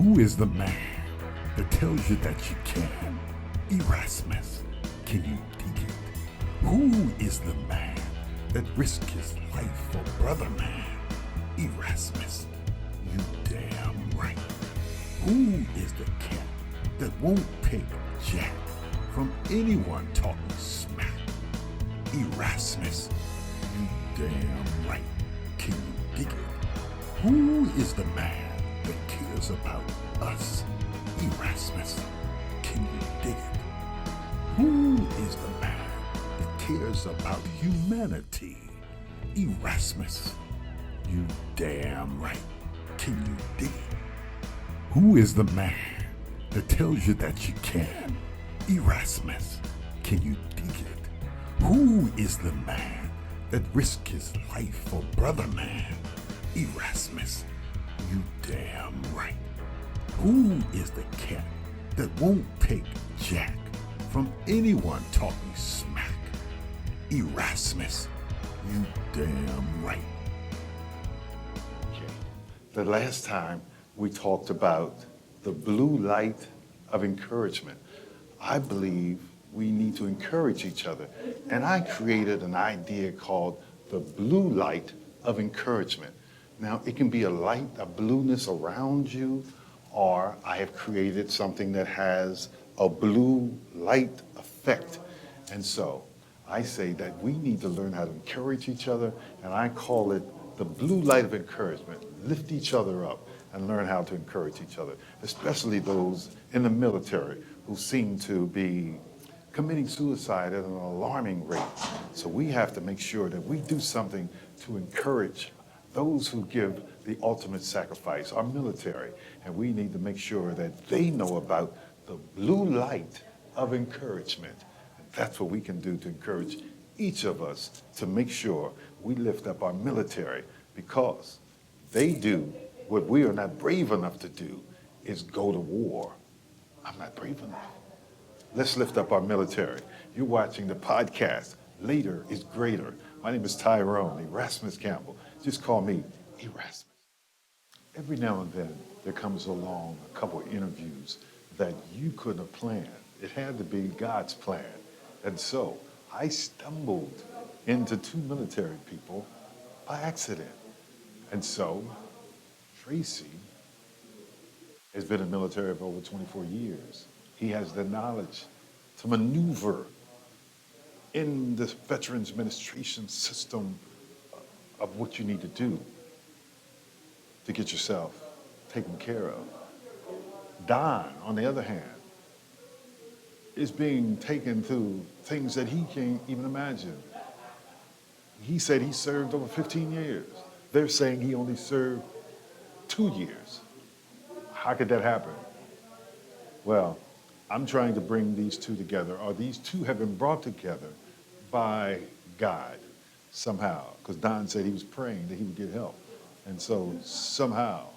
Who is the man that tells you that you can? Erasmus, can you dig it? Who is the man that risks his life for brother man? Erasmus, you damn right. Who is the cat that won't take jack from anyone talking smack? Erasmus, you damn right. Can you dig it? Who is the man that cares about us? Erasmus, can you dig it? Who is the man that cares about humanity? Erasmus, you damn right. Can you dig it? Who is the man that tells you that you can? Erasmus, can you dig it? Who is the man that risks his life for brother man? Erasmus, you damn right. Who is the cat that won't take jack from anyone talking smack? Erasmus, you damn right. The last time we talked about the blue light of encouragement. I believe we need to encourage each other. And I created an idea called the blue light of encouragement. Now, it can be a light, a blueness around you, or I have created something that has a blue light effect. And so I say that we need to learn how to encourage each other, and I call it the blue light of encouragement. Lift each other up and learn how to encourage each other, especially those in the military who seem to be committing suicide at an alarming rate. So we have to make sure that we do something to encourage those who give the ultimate sacrifice, our military. And we need to make sure that they know about the blue light of encouragement. And that's what we can do to encourage each of us to make sure we lift up our military, because they do what we are not brave enough to do, is go to war. I'm not brave enough. Let's lift up our military. You're watching the podcast, Later is Greater. My name is Tyrone Erasmus Campbell. Just call me Erasmus. Every now and then, there comes along a couple of interviews that you couldn't have planned. It had to be God's plan. And so I stumbled into two military people by accident. And so Tracy has been in the military for over 24 years. He has the knowledge to maneuver in the Veterans Administration system of what you need to do to get yourself taken care of. Don, on the other hand, is being taken through things that he can't even imagine. He said he served over 15 years. They're saying he only served 2 years. How could that happen? Well, I'm trying to bring these two together, or these two have been brought together by God somehow, because Don said he was praying that he would get help. And so somehow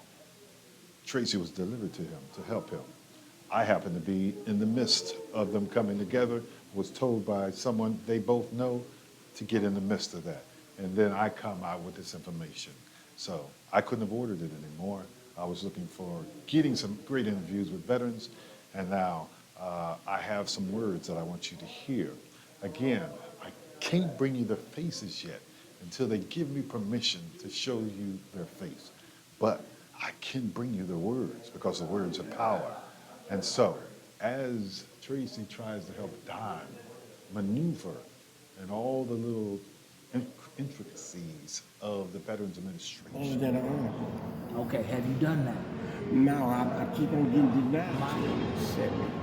Tracy was delivered to him to help him. I happen to be in the midst of them coming together, was told by someone they both know to get in the midst of that. And then I come out with this information. So I couldn't have ordered it anymore. I was looking for getting some great interviews with veterans, and now I have some words that I want you to hear. Again, I can't bring you their faces yet until they give me permission to show you their face. But I can bring you the words, because the words are power. And so, as Tracy tries to help Don maneuver in all the little intricacies of the Veterans Administration. Okay, have you done that? No, I keep on getting denied.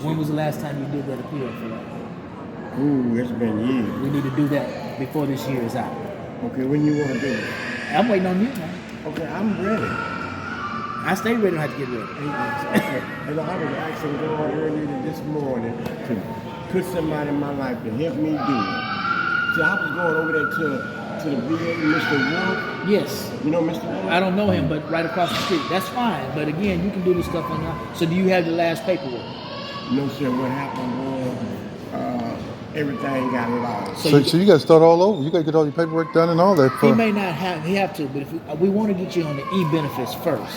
When was the last time you did that appeal for that? Ooh, it's been years. We need to do that before this year is out. Okay, when you want to do it? I'm waiting on you, man. Okay, I'm ready. I stay ready, don't have to get ready. Okay. And I was asking God earlier this morning to put somebody in my life to help me do it. See, I was going over there to the VA, Mr. Wolf. Yes. You know Mr. Wolf? I don't know him, but right across the street. That's fine. But again, you can do this stuff on now. So do you have the last paperwork? No, sir. What happened was everything got lost. So you got to start all over. You got to get all your paperwork done and all that. He may not have, he have to, but if we want to get you on the e-benefits first.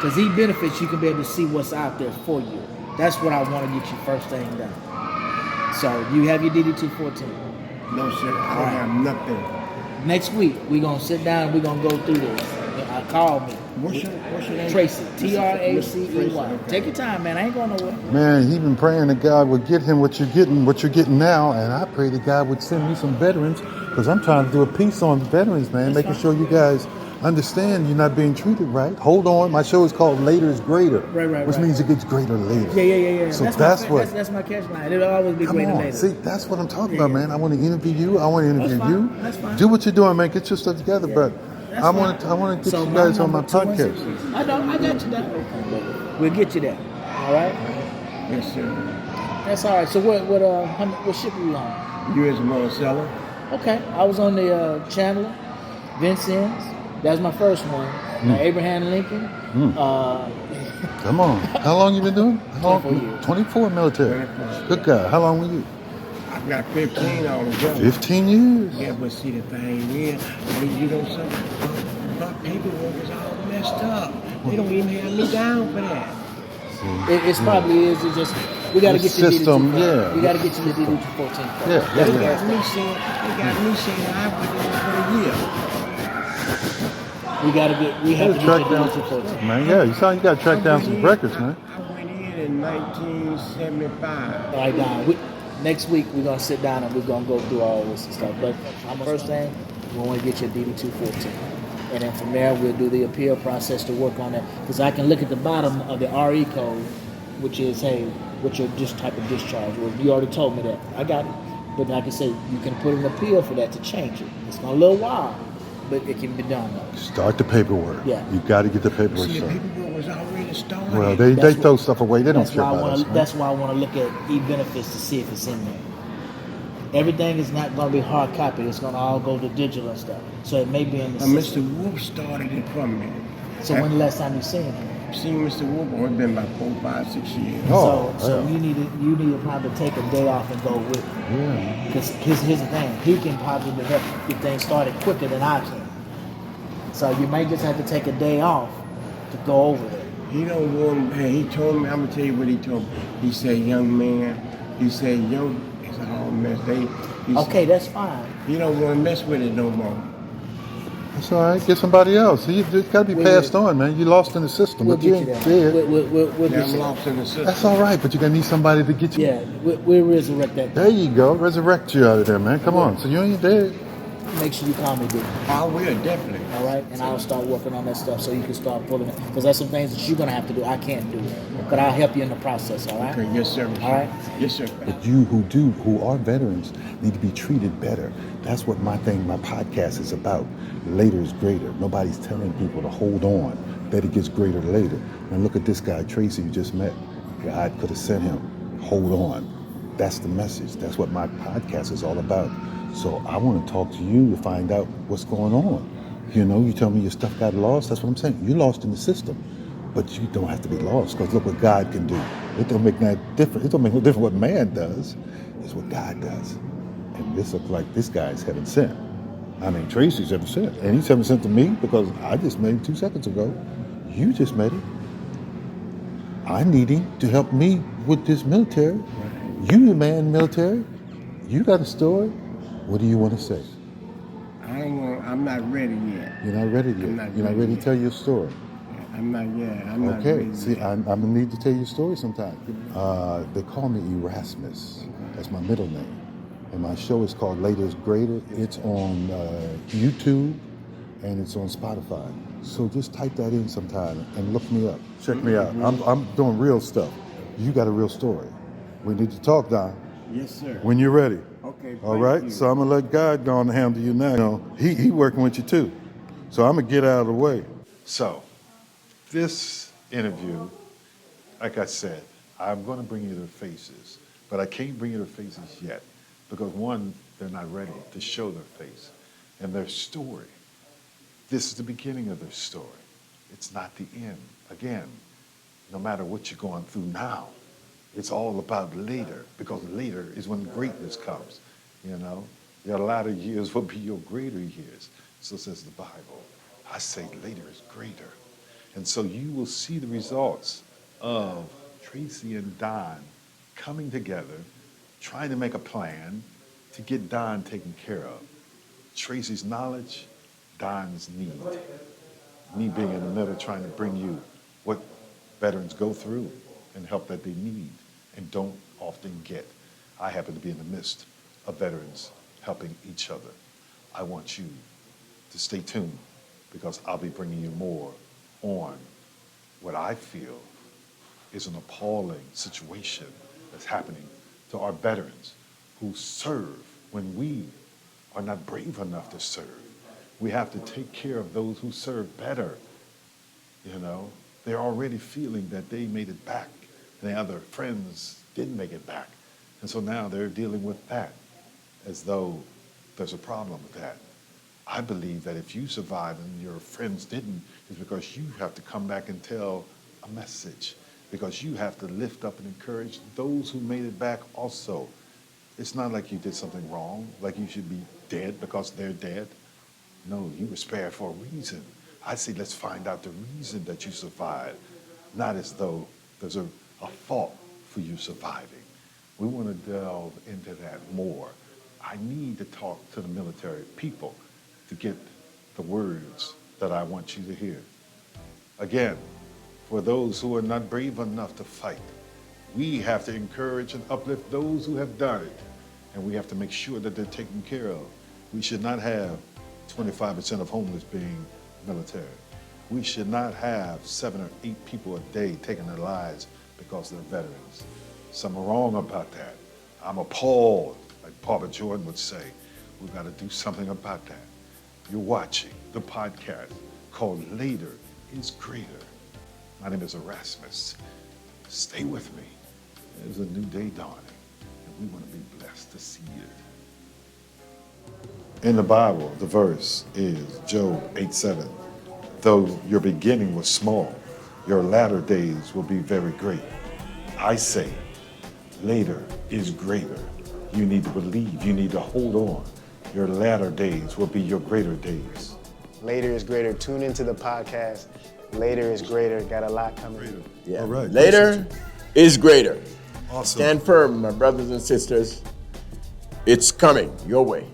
Because these benefits, you can be able to see what's out there for you. That's what I want to get you first thing done. So you have your DD214. No, sir. I don't have nothing. Next week, we're going to sit down and we're going to go through this. Call me. What's your name? Tracy. Tracy, Tracey. okay. Take your time, man. I ain't going nowhere. Man, he been praying that God would get him what you're getting now, and I pray that God would send me some veterans, because I'm trying to do a piece on veterans, man, That's making fine. sure you guys understand you're not being treated right. Hold on, my show is called Later is Greater, which means it gets greater later. Yeah. So that's my catch line. It'll always be Come greater on, later. see, that's what I'm talking about, man. I want to interview you. I want to interview That's fine. you. That's fine. Do what you're doing, man. Get your stuff together, but That's I want to get So you guys on my number 216. podcast. I got you there. We'll get you there. All right. Yes, sir. That's all right. So what ship are you on? U.S. Monticello. Okay. I was on the Chandler, Vincennes. That was my first one. Abraham Lincoln. Come on. How long you been doing? 24 years. 24 military. 24. Good guy. How long were you? I've got 15 altogether. 15 years. Yeah, but see the thing is, you know something? My paperwork is all messed up. They don't even have me down for that. It's probably is. It's just we got to The get you system, DD214. yeah. We got to get you the DD214. Yeah. They got me saying I put in for a year. We have to get Track you down, DD214. man. Yeah, you sound you got to track down some records, man. I went in 1975. All right, Don. Next week we're gonna sit down and we're gonna go through all this and stuff. But first thing, we want to get your DD214, and then from there we'll do the appeal process to work on that. Because I can look at the bottom of the RE code, which is what's your type of discharge? Well, you already told me that. I got it. But like I say, you can put an appeal for that to change it. It's gonna a little while, but it can be done though. Start the paperwork. Yeah. You got to get the paperwork See, the started. paperwork was already started. Well, they That's throw what- stuff away. They don't care about us, man. That's why I want to look at e-benefits to see if it's in there. Everything is not going to be hard copy. It's going to all go to digital and stuff. So it may be in the Mr. system. Wolf started it from me. So when the last time you seen him? I've seen Mr. Wolf, oh, it's been about 4, 5, 6 years. Oh, so yeah. you need to probably take a day off and go with him. Yeah. Because here's the thing. He can probably get things started quicker than I can. So you may just have to take a day off to go over it. He don't want, man, he told me, I'm going to tell you what he told me. He said, young man, it's a whole mess. Okay, that's fine. He don't want to mess with it no more. That's all right. Get somebody else. It's got to be passed on, man. You lost in the system, We'll but you get you ain't there. dead. We'll Yeah, get I'm you lost in the system. That's all right, but you're going to need somebody to get you. Yeah, we'll resurrect that. There you go. Resurrect you out of there, man. Come on. So you ain't dead. Make sure you call me, dude. I will, definitely. All right, and I'll start working on that stuff so you can start pulling it. Because there's some things that you're gonna have to do. I can't do, but I'll help you in the process. All right. Okay, yes, sir. All right. Yes, sir. But you who are veterans need to be treated better. That's what my podcast is about. Later is greater. Nobody's telling people to hold on, that it gets greater later. And look at this guy, Tracy, you just met. God could have sent him. Hold on. That's the message. That's what my podcast is all about. So I want to talk to you to find out what's going on. You know, you tell me your stuff got lost. That's what I'm saying. You're lost in the system. But you don't have to be lost, because look what God can do. It don't make no difference. It don't make no difference what man does. It's what God does. And this looks like this guy's heaven sent. I mean, Tracy's heaven sent. And he's heaven sent to me because I just met him 2 seconds ago. You just met him. I need him to help me with this military. You the man in the military. You got a story. What do you want to say? I'm not ready yet. You're not ready yet. You're not ready to tell your story. I'm not yet. I'm not Okay. ready See, yet. I'm gonna need to tell you a story sometime. They call me Erasmus. That's my middle name, and my show is called Later is Greater. It's on YouTube and it's on Spotify. So just type that in sometime and look me up. Check me out. I'm doing real stuff. You got a real story. We need to talk, Don. Yes, sir. When you're ready. Okay. All thank right. you. So I'm gonna let God go on and handle you now. You know, he working with you too. So I'm gonna get out of the way. So, this interview, like I said, I'm going to bring you their faces, but I can't bring you their faces yet because one, they're not ready to show their face and their story. This is the beginning of their story. It's not the end. Again, no matter what you're going through now, it's all about later, because later is when greatness comes. You know, your latter years will be your greater years. So says the Bible. I say later is greater. And so you will see the results of Tracy and Don coming together, trying to make a plan to get Don taken care of. Tracy's knowledge, Don's need. Me being in the middle trying to bring you what veterans go through and help that they need and don't often get. I happen to be in the midst of veterans helping each other. I want you to stay tuned because I'll be bringing you more on what I feel is an appalling situation that's happening to our veterans who serve when we are not brave enough to serve. We have to take care of those who serve better. You know, they're already feeling that they made it back and the other friends didn't make it back. And so now they're dealing with that as though there's a problem with that. I believe that if you survive and your friends didn't, it's because you have to come back and tell a message, because you have to lift up and encourage those who made it back also. It's not like you did something wrong, like you should be dead because they're dead. No, you were spared for a reason. I say let's find out the reason that you survived, not as though there's a fault for you surviving. We want to delve into that more. I need to talk to the military people to get the words that I want you to hear. Again, for those who are not brave enough to fight, we have to encourage and uplift those who have done it, and we have to make sure that they're taken care of. We should not have 25% of homeless being military. We should not have 7 or 8 people a day taking their lives because they're veterans. Some are wrong about that. I'm appalled, like Papa Jordan would say. We've got to do something about that. You're watching the podcast called Later is Greater. My name is Erasmus. Stay with me. There's a new day dawning, and we want to be blessed to see it. In the Bible, the verse is Job 8:7. Though your beginning was small, your latter days will be very great. I say, later is greater. You need to believe. You need to hold on. Your latter days will be your greater days. Later is greater. Tune into the podcast. Later is greater. Got a lot coming. Greater. Yeah. All right. Later is greater. Awesome. Stand firm, my brothers and sisters. It's coming your way.